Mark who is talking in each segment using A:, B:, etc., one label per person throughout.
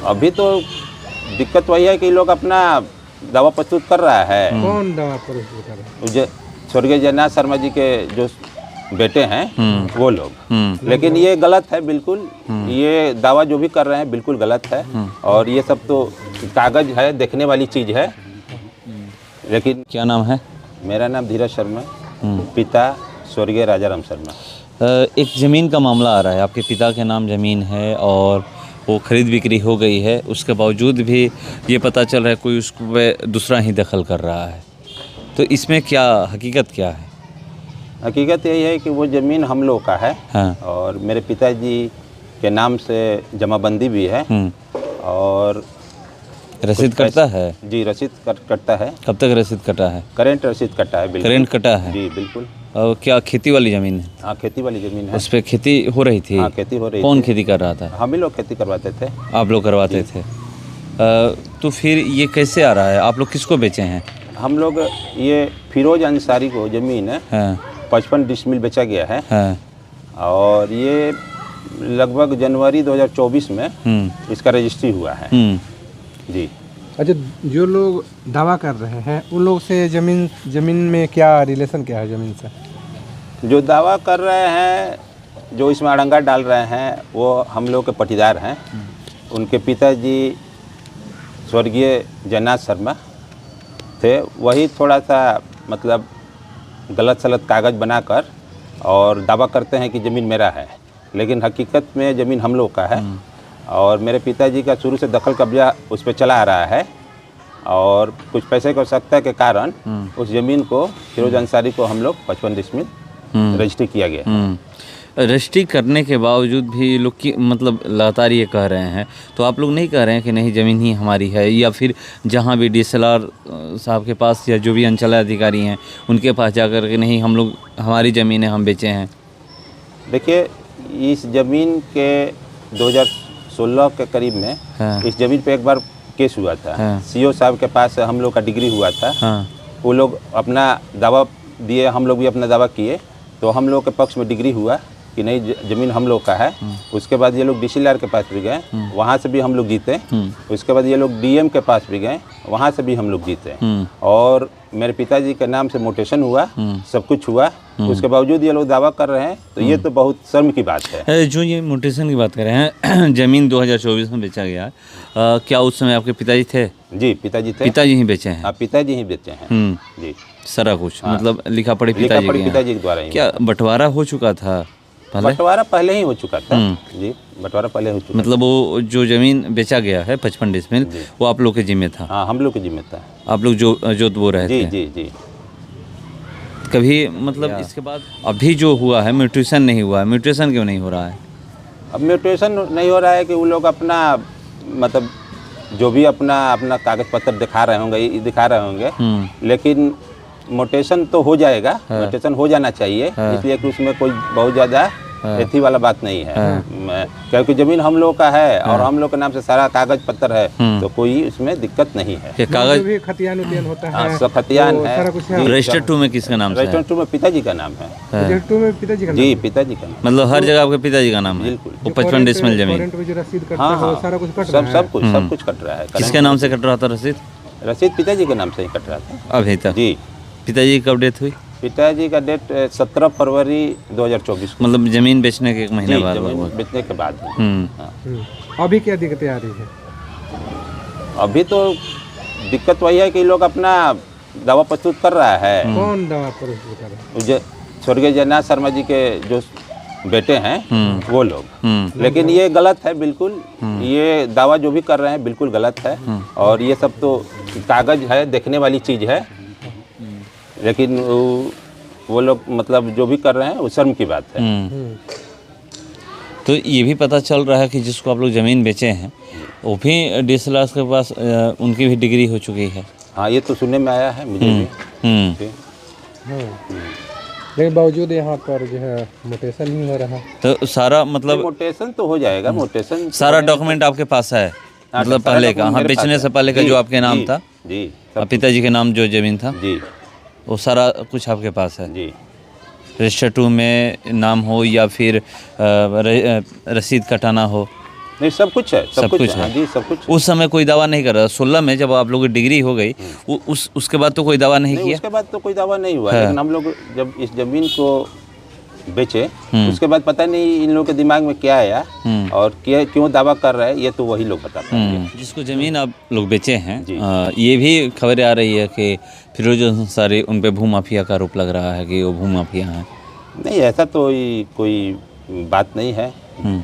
A: अभी तो दिक्कत वही है कि लोग अपना दवा प्रस्तुत कर रहा है।
B: कौन दवा प्रस्तुत कर रहा है?
A: स्वर्गीय जयनाथ शर्मा जी के जो बेटे हैं वो लोग, लेकिन ये गलत है बिल्कुल। ये दावा जो भी कर रहे हैं बिल्कुल गलत है, और ये सब तो कागज है, देखने वाली चीज़ है। लेकिन
C: क्या नाम है?
A: मेरा नाम धीरज शर्मा, पिता स्वर्गीय राजाराम शर्मा।
C: एक ज़मीन का मामला आ रहा है, आपके पिता के नाम ज़मीन है और वो खरीद बिक्री हो गई है, उसके बावजूद भी ये पता चल रहा है कोई उसको पे दूसरा ही दखल कर रहा है, तो इसमें क्या हकीकत क्या है?
A: हकीकत यही है कि वो ज़मीन हम लोग का है।
C: हाँ।
A: और मेरे पिताजी के नाम से जमाबंदी भी है और
C: रसीद कटता है?
A: जी, रसीद कटता है।
C: कब तक रसीद कटा है?
A: करेंट रसीद कटा है बिल्कुल।
C: करेंट कटा है?
A: जी बिल्कुल।
C: और क्या खेती वाली ज़मीन है?
A: हाँ, खेती वाली ज़मीन है।
C: उस पर खेती हो रही थी?
A: हाँ, खेती हो रही
C: कौन
A: थी।
C: खेती कर रहा था?
A: हम ही लोग खेती करवाते थे।
C: आप लोग करवाते थे? तो फिर ये कैसे आ रहा है? आप लोग किसको बेचे हैं?
A: हम लोग ये फिरोज अंसारी को ज़मीन है,
C: हाँ
A: 55 डिसमिल बेचा गया है।
C: हाँ।
A: और ये लगभग जनवरी 2024 में इसका रजिस्ट्री हुआ है। जी।
B: अच्छा, जो लोग दावा कर रहे हैं उन लोग से जमीन में क्या रिलेशन क्या है ज़मीन से?
A: जो दावा कर रहे हैं, जो इसमें अड़ंगा डाल रहे हैं, वो हम लोग के पटीदार हैं। उनके पिताजी स्वर्गीय जयनाथ शर्मा थे, वही थोड़ा सा मतलब गलत सलत कागज़ बनाकर और दावा करते हैं कि ज़मीन मेरा है, लेकिन हकीकत में ज़मीन हम लोग का है। और मेरे पिताजी का शुरू से दखल कब्जा उस पर चला आ रहा है, और कुछ पैसे की आवश्यकता के कारण उस ज़मीन को फिरोज अंसारी को हम लोग 55 डिसमिल रजिस्ट्री किया गया।
C: रजिस्ट्री करने के बावजूद भी लोग की मतलब लगातार ये कह रहे हैं, तो आप लोग नहीं कह रहे हैं कि नहीं ज़मीन ही हमारी है, या फिर जहाँ भी DSLR साहब के पास या जो भी अंचलाधिकारी हैं उनके पास जाकर के नहीं हम लोग हमारी ज़मीन है, हम बेचे हैं?
A: देखिए, इस ज़मीन के 2016 के करीब में इस ज़मीन पे एक बार केस हुआ था। CO साहब के पास हम लोग का डिग्री हुआ था। वो लोग अपना दावा दिए, हम लोग भी अपना दावा किए, तो हम लोग के पक्ष में डिग्री हुआ कि नहीं ज़मीन हम लोग का है। उसके बाद ये लोग DCLR के पास भी गए, वहाँ से भी हम लोग जीते। उसके बाद ये लोग DM के पास भी गए, वहाँ से भी हम लोग जीते। और मेरे पिताजी के नाम से मोटेशन हुआ, सब कुछ हुआ, उसके बावजूद ये लोग दावा कर रहे हैं, तो ये तो बहुत शर्म की बात है।
C: जो ये मोटेशन की बात कर रहे हैं, ज़मीन 2024 में बेचा गया, क्या उस समय आपके पिताजी थे?
A: जी, पिताजी थे।
C: पिताजी ही बेचे हैं?
A: हाँ, पिताजी ही बेचे हैं। जी,
C: सारा कुछ मतलब लिखा पढ़ी पिताजी
A: के द्वारा ही।
C: क्या बंटवारा हो चुका था पहले?
A: बंटवारा पहले ही हो चुका था। जी, बंटवारा पहले हो चुका।
C: मतलब वो जो ज़मीन बेचा गया है 55 डिसमिल, वो आप लोग के जिम्मे था?
A: हाँ, हम लोग के जिम्मे था।
C: आप लोग जो बो रहे थे?
A: जी जी।
C: कभी मतलब इसके बाद अभी जो हुआ है म्यूटेशन नहीं हुआ है, म्यूटेशन क्यों नहीं हो रहा है?
A: अब म्यूटेशन नहीं हो रहा है कि वो लोग अपना मतलब जो भी अपना कागज पत्र दिखा रहे होंगे, लेकिन मोटेशन तो हो जाएगा। मोटेशन हो जाना चाहिए, इसलिए कि उसमें कोई बहुत ज़्यादा एथी वाला बात नहीं है। क्योंकि ज़मीन हम लोग का है और हम लोग के नाम से सारा कागज पत्र है, तो कोई उसमें दिक्कत नहीं है।
C: कागज
B: भी खतियान होता है,
A: सब खतियान है।
C: रजिस्टर 2 में किसका नाम है?
A: रजिस्टर 2 में पिताजी का नाम है।
B: रजिस्टर 2 में पिताजी का नाम?
A: जी, पिताजी का नाम।
C: मतलब हर जगह आपके पिताजी का नाम है?
A: बिल्कुल।
C: वो 55 डिसमिल ज़मीन?
A: हाँ,
B: सारा कुछ कट रहा है?
A: सब कुछ कट रहा है।
C: किसके नाम से कट रहा था रसीद?
A: रसीद पिताजी के नाम से ही कट रहा था
C: अभी तक?
A: जी।
C: पिताजी की कब डेथ हुई?
A: पिताजी का डेट 17 फरवरी 2024 को।
C: मतलब ज़मीन बेचने के 1 महीने बाद?
A: ज़मीन बेचने के बाद।
B: अभी क्या दिक्कतें आ रही है?
A: अभी तो दिक्कत वही है कि लोग अपना दावा प्रस्तुत कर रहा है।
B: कौन दावा प्रस्तुत कर रहा है?
A: स्वर्गीय जयनाथ शर्मा जी के जो बेटे हैं वो लोग, लेकिन ये गलत है बिल्कुल। ये दावा जो भी कर रहे हैं बिल्कुल गलत है, और ये सब तो कागज है, देखने वाली चीज़ है, लेकिन वो लोग मतलब जो भी कर रहे हैं वो शर्म की बात है।
C: तो ये भी पता चल रहा है कि जिसको आप लोग ज़मीन बेचे हैं वो भी DSLR के पास उनकी भी डिग्री हो चुकी है?
A: हाँ, ये तो सुनने में आया है मुझे भी।
B: लेकिन बावजूद यहाँ पर जो है मोटेशन ही हो रहा है।
C: तो सारा मतलब
A: मोटेशन तो हो जाएगा। मोटेशन
C: सारा डॉक्यूमेंट आपके पास है? मतलब पहले का, हाँ, बेचने से पहले का जो आपके नाम था,
A: जी,
C: पिताजी के नाम जो ज़मीन था,
A: जी,
C: वो सारा कुछ आपके पास है?
A: जी।
C: रजिस्टर 2 में नाम हो या फिर रसीद कटाना हो?
A: नहीं, सब कुछ है, सब कुछ है, हाँ जी, सब कुछ।
C: उस समय कोई दावा नहीं कर रहा? 16 में जब आप लोगों की डिग्री हो गई उसके बाद तो कोई दावा नहीं किया?
A: उसके बाद तो कोई दावा नहीं हुआ, लेकिन हम लोग जब इस जमीन को बेचे उसके बाद पता नहीं इन लोगों के दिमाग में क्या आया और क्यों दावा कर रहे हैं, ये तो वही लोग बता पाएंगे।
C: जिसको ज़मीन आप लोग बेचे हैं, ये भी खबरें आ रही है कि फिरोज अंसारी उन पे भूमाफिया का आरोप लग रहा है कि वो भूमाफिया हैं।
A: नहीं, ऐसा तो कोई बात नहीं है।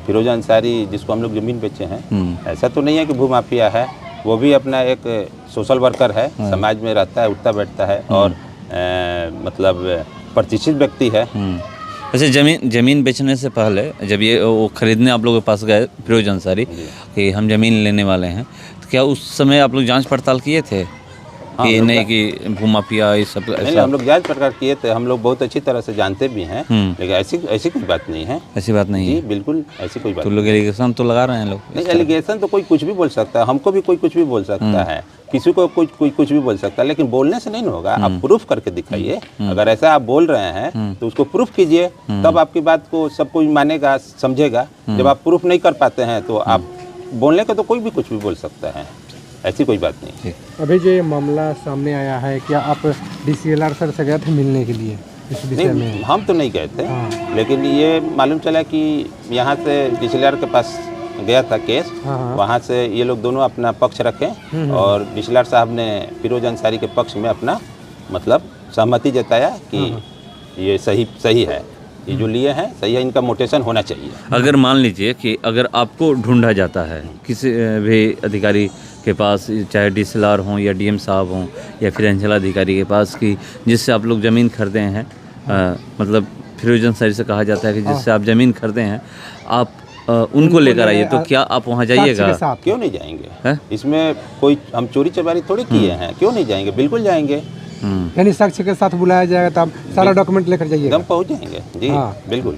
A: फिरोज अंसारी जिसको हम लोग ज़मीन बेचे हैं, ऐसा तो नहीं है कि भूमाफिया है। वो भी अपना एक सोशल वर्कर है, समाज में रहता है, उठता बैठता है और मतलब प्रतिष्ठित व्यक्ति है।
C: वैसे ज़मीन बेचने से पहले जब ये वो खरीदने आप लोगों के पास गए फिरोज अंसारी कि हम ज़मीन लेने वाले हैं, तो क्या उस समय आप लोग जांच पड़ताल किए थे?
A: हाँ,
C: कि नहीं कि भूमाफिया ये सब
A: नहीं, हम लोग जांच पड़ताल किए थे, हम लोग बहुत अच्छी तरह से जानते भी हैं, लेकिन ऐसी कोई बात नहीं है।
C: ऐसी बात नहीं है?
A: जी बिल्कुल, ऐसी कोई बात
C: तो लोग एलिगेशन तो लगा रहे हैं लोग।
A: नहीं, एलिगेशन तो कोई कुछ भी बोल सकता है, हमको भी कोई कुछ भी बोल सकता है, किसी को कोई कुछ भी बोल सकता है, लेकिन बोलने से नहीं होगा। आप प्रूफ करके दिखाइए। अगर ऐसा आप बोल रहे हैं तो उसको प्रूफ कीजिए, तब आपकी बात को सब कोई मानेगा, समझेगा। जब आप प्रूफ नहीं कर पाते हैं तो आप बोलने का तो कोई भी कुछ भी बोल सकता है, ऐसी कोई बात नहीं।
B: अभी जो ये मामला सामने आया है, क्या आप DCLR सर से गए थे मिलने के लिए इस विषय में?
A: हम तो नहीं गए थे, लेकिन ये मालूम चला कि यहाँ से DCLR के पास गया था केस। वहाँ से ये लोग दोनों अपना पक्ष रखे और DCLR साहब ने फिरोज अंसारी के पक्ष में अपना मतलब सहमति जताया कि ये सही है, ये जो लिए हैं सही है, इनका मोटेशन होना चाहिए।
C: अगर मान लीजिए कि अगर आपको ढूंढा जाता है किसी भी अधिकारी के पास, चाहे DCLR हों या DM साहब हों या फिर अंचलाधिकारी के पास, कि जिससे आप लोग ज़मीन खरीदे हैं, मतलब फिरोज अंसारी से कहा जाता है कि जिससे आप ज़मीन खरीदे हैं, आप उनको लेकर आइए, तो क्या आप वहाँ जाइएगा?
A: क्यों नहीं जाएंगे? इसमें कोई हम चोरी चबारी थोड़ी किए हैं, क्यों नहीं जाएंगे? बिल्कुल जाएंगे।
B: यानी साक्ष्य के साथ बुलाया जाएगा, तब सारा डॉक्यूमेंट लेकर जाइएगा?
A: एकदम पहुँच जाएंगे जी, बिल्कुल।